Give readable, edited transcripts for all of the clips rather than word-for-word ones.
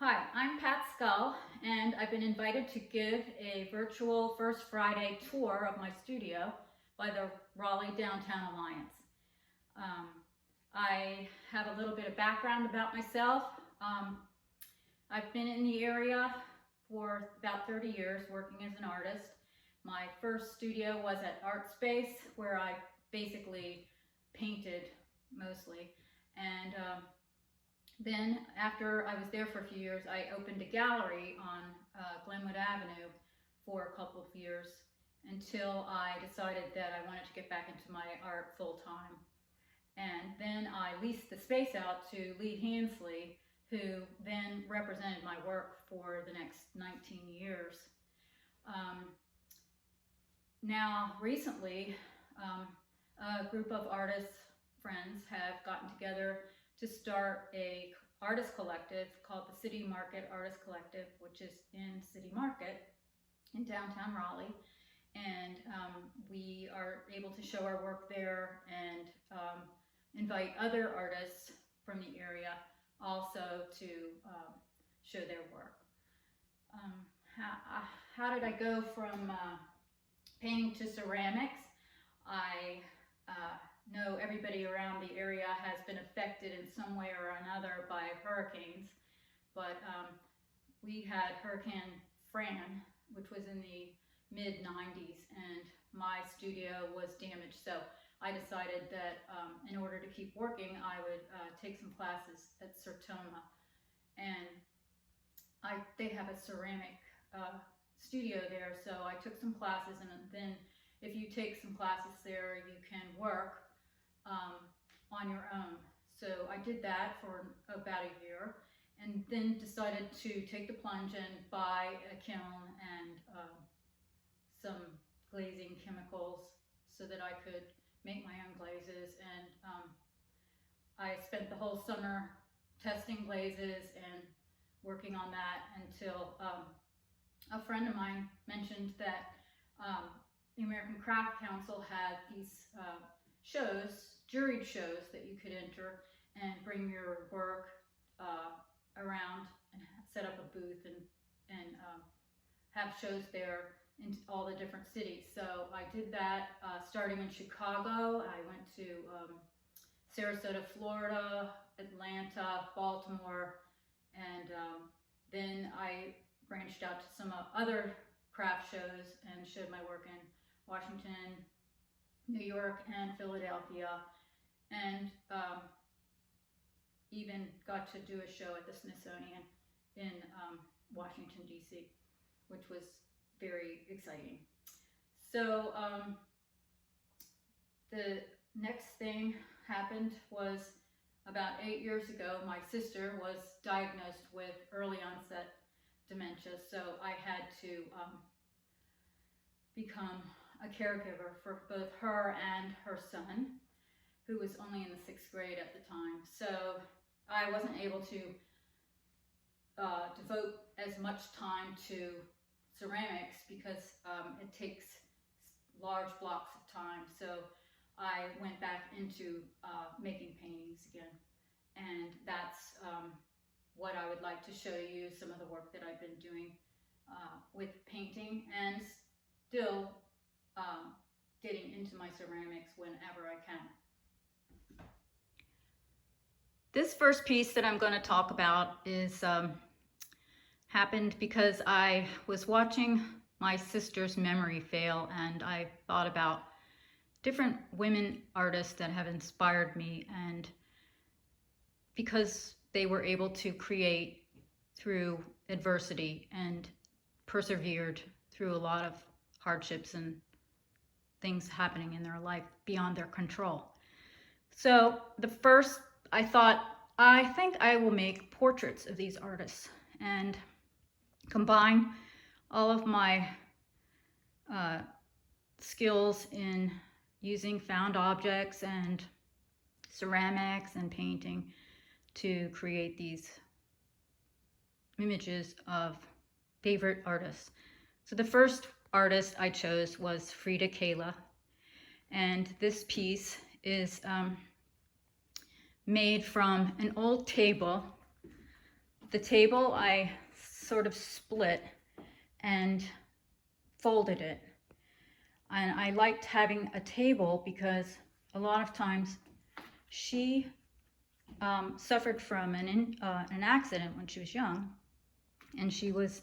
Hi, I'm Pat Scull, and I've been invited to give a virtual First Friday tour of my studio by the Raleigh Downtown Alliance. Um, I have a little bit of background about myself. I've been in the area for about 30 years working as an artist. My first studio was at Art Space, where I basically painted mostly. And then after I was there for a few years, I opened a gallery on Glenwood Avenue for a couple of years until I decided that I wanted to get back into my art full time. And then I leased the space out to Lee Hansley, who then represented my work for the next 19 years. Now, recently, a group of artists, friends, have gotten together to start a artist collective called the City Market Artist Collective, which is in City Market in downtown Raleigh. And we are able to show our work there and invite other artists from the area also to show their work. How did I go from painting to ceramics? I know everybody around the area has been affected in some way or another by hurricanes, but we had Hurricane Fran, which was in the mid-90s, and my studio was damaged. So I decided that in order to keep working, I would take some classes at Sertoma. And they have a ceramic studio there, so I took some classes, and then if you take some classes there, you can work on your own. So I did that for about a year, and then decided to take the plunge and buy a kiln and some glazing chemicals so that I could make my own glazes. And I spent the whole summer testing glazes and working on that until a friend of mine mentioned that the American Craft Council had these shows, juried shows, that you could enter and bring your work around and set up a booth and have shows there in all the different cities. So I did that starting in Chicago. I went to Sarasota, Florida, Atlanta, Baltimore, and then I branched out to some other craft shows and showed my work in Washington, New York, and Philadelphia, and even got to do a show at the Smithsonian in Washington, D.C., which was very exciting. So the next thing happened was about 8 years ago, my sister was diagnosed with early onset dementia, so I had to become a caregiver for both her and her son, who was only in the 6th grade at the time. So I wasn't able to devote as much time to ceramics because it takes large blocks of time. So I went back into making paintings again, and that's what I would like to show you, some of the work that I've been doing with painting, and still getting into my ceramics whenever I can. This first piece that I'm going to talk about is happened because I was watching my sister's memory fail, and I thought about different women artists that have inspired me, and because they were able to create through adversity and persevered through a lot of hardships and things happening in their life beyond their control. So the first, I think I will make portraits of these artists and combine all of my skills in using found objects and ceramics and painting to create these images of favorite artists. So the first artist I chose was Frida Kahlo, and this piece is made from an old table The table I sort of split and folded it. And I liked having a table because a lot of times she suffered from an accident when she was young, and she was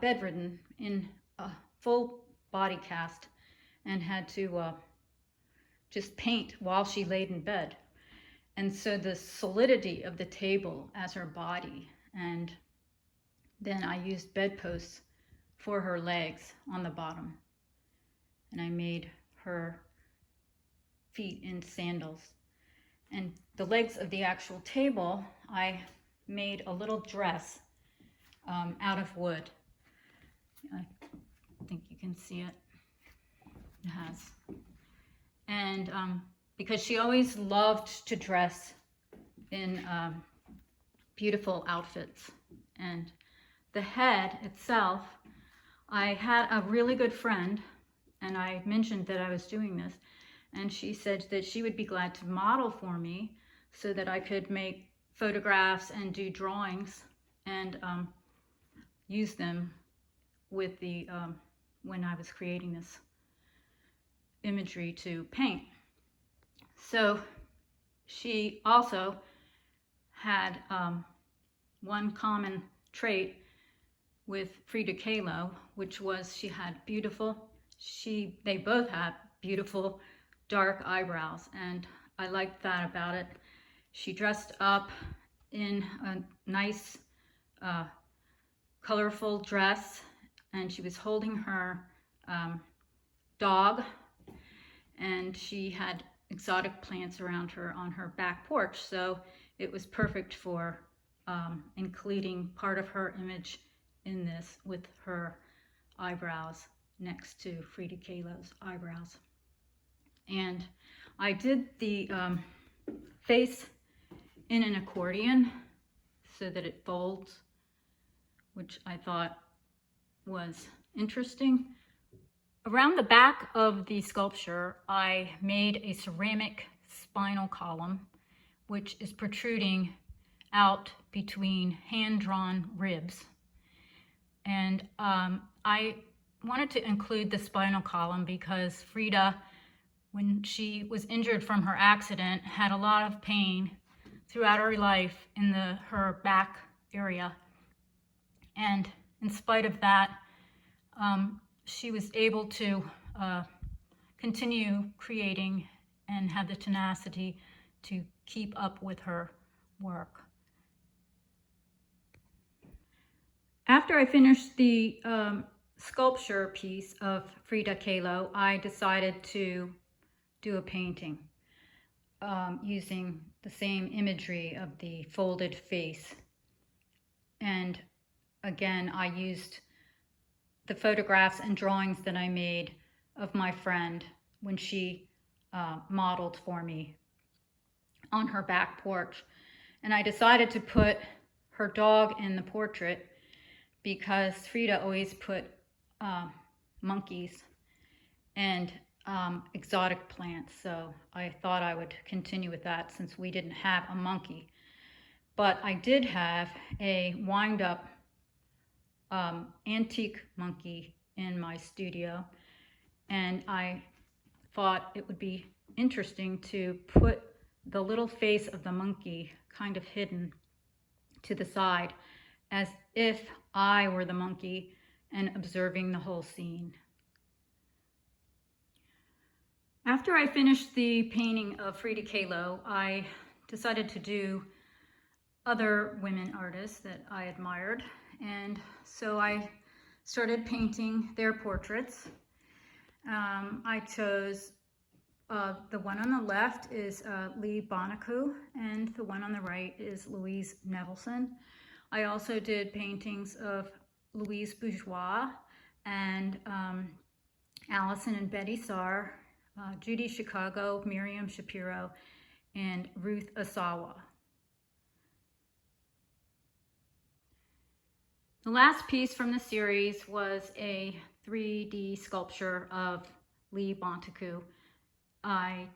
bedridden in a full body cast and had to just paint while she laid in bed. And so the solidity of the table as her body, and then I used bedposts for her legs on the bottom, and I made her feet in sandals. And the legs of the actual table, I made a little dress out of wood. I think you can see it. It has. And because she always loved to dress in beautiful outfits. And the head itself, I had a really good friend, and I mentioned that I was doing this, and she said that she would be glad to model for me so that I could make photographs and do drawings and use them with the when I was creating this imagery to paint. So she also had one common trait with Frida Kahlo, which was she had they both had beautiful dark eyebrows, and I liked that about it. She dressed up in a nice colorful dress, and she was holding her dog, and she had exotic plants around her on her back porch, so it was perfect for including part of her image in this with her eyebrows next to Frida Kahlo's eyebrows. And I did the face in an accordion so that it folds, which I thought was interesting. Around the back of the sculpture, I made a ceramic spinal column, which is protruding out between hand-drawn ribs. And I wanted to include the spinal column because Frida, when she was injured from her accident, had a lot of pain throughout her life in her back area. And in spite of that, she was able to continue creating and had the tenacity to keep up with her work. After I finished the sculpture piece of Frida Kahlo, I decided to do a painting using the same imagery of the folded face. And again, I used the photographs and drawings that I made of my friend when she modeled for me on her back porch. And I decided to put her dog in the portrait because Frida always put monkeys and exotic plants. So I thought I would continue with that since we didn't have a monkey. But I did have a wind-up antique monkey in my studio, and I thought it would be interesting to put the little face of the monkey kind of hidden to the side as if I were the monkey and observing the whole scene. After I finished the painting of Frida Kahlo, I decided to do other women artists that I admired, and so I started painting their portraits. I chose the one on the left is Lee Bontaku, and the one on the right is Louise Nevelson. I also did paintings of Louise Bourgeois and Allison and Betty Saar, Judy Chicago, Miriam Shapiro, and Ruth Asawa. The last piece from the series was a 3D sculpture of Lee Bontaku. I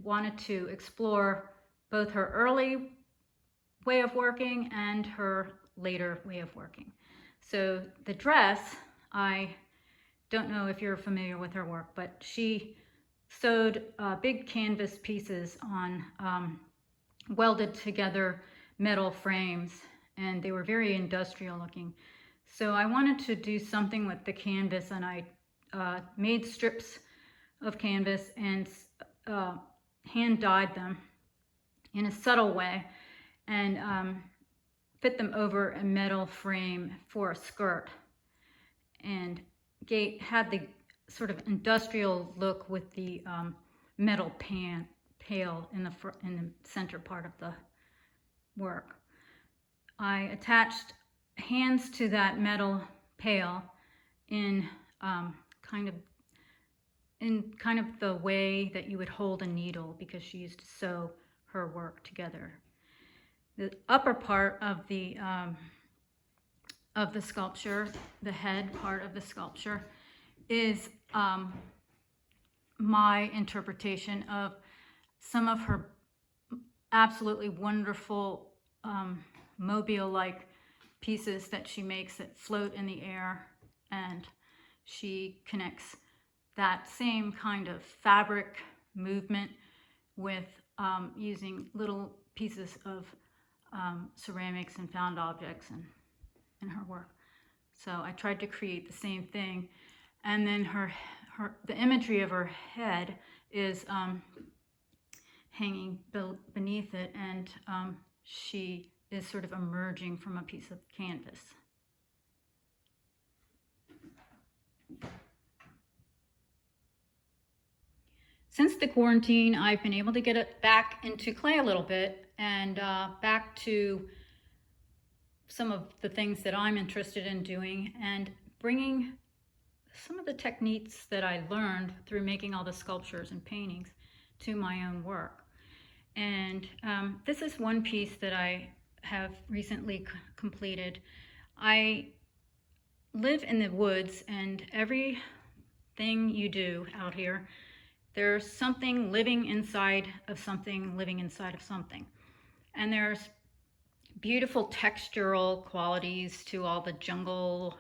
wanted to explore both her early way of working and her later way of working. So the dress, I don't know if you're familiar with her work, but she sewed big canvas pieces on welded together metal frames, and they were very industrial looking. So I wanted to do something with the canvas, and I made strips of canvas and hand dyed them in a subtle way, and fit them over a metal frame for a skirt, and had the sort of industrial look with the metal pail in the center part of the work. I attached hands to that metal pail in kind of the way that you would hold a needle, because she used to sew her work together. The upper part of the sculpture, the head part of the sculpture, is my interpretation of some of her absolutely wonderful mobile-like pieces that she makes that float in the air, and she connects that same kind of fabric movement with using little pieces of ceramics and found objects in her work. So I tried to create the same thing. And then the imagery of her head is hanging beneath it, and she is sort of emerging from a piece of canvas. Since the quarantine, I've been able to get it back into clay a little bit, and back to some of the things that I'm interested in doing, and bringing some of the techniques that I learned through making all the sculptures and paintings to my own work. And this is one piece that I have recently completed. I live in the woods, and everything you do out here, there's something living inside of something living inside of something. And there's beautiful textural qualities to all the jungle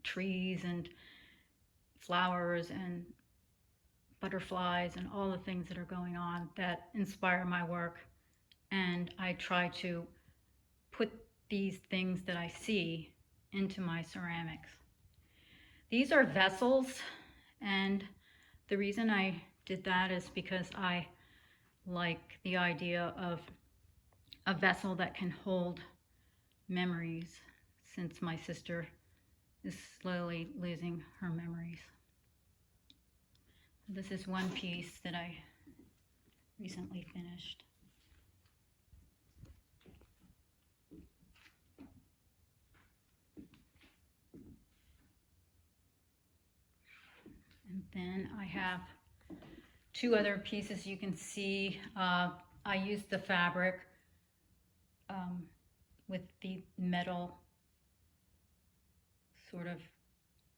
trees and flowers and butterflies and all the things that are going on that inspire my work. And I try to put these things that I see into my ceramics. These are vessels, and the reason I did that is because I like the idea of a vessel that can hold memories, since my sister is slowly losing her memories. This is one piece that I recently finished. And then I have two other pieces you can see. I used the fabric with the metal, sort of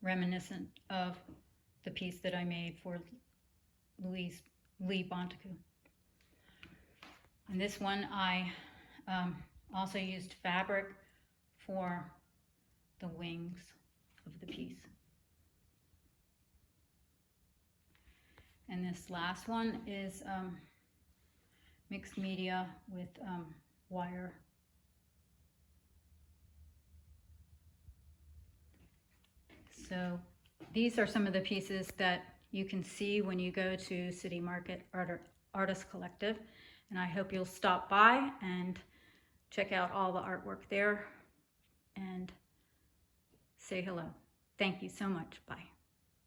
reminiscent of the piece that I made for Louis Bontaku. And this one I also used fabric for the wings of the piece. And this last one is mixed media with wire. So these are some of the pieces that you can see when you go to City Market Artist Collective, and I hope you'll stop by and check out all the artwork there and say hello. Thank you so much. Bye.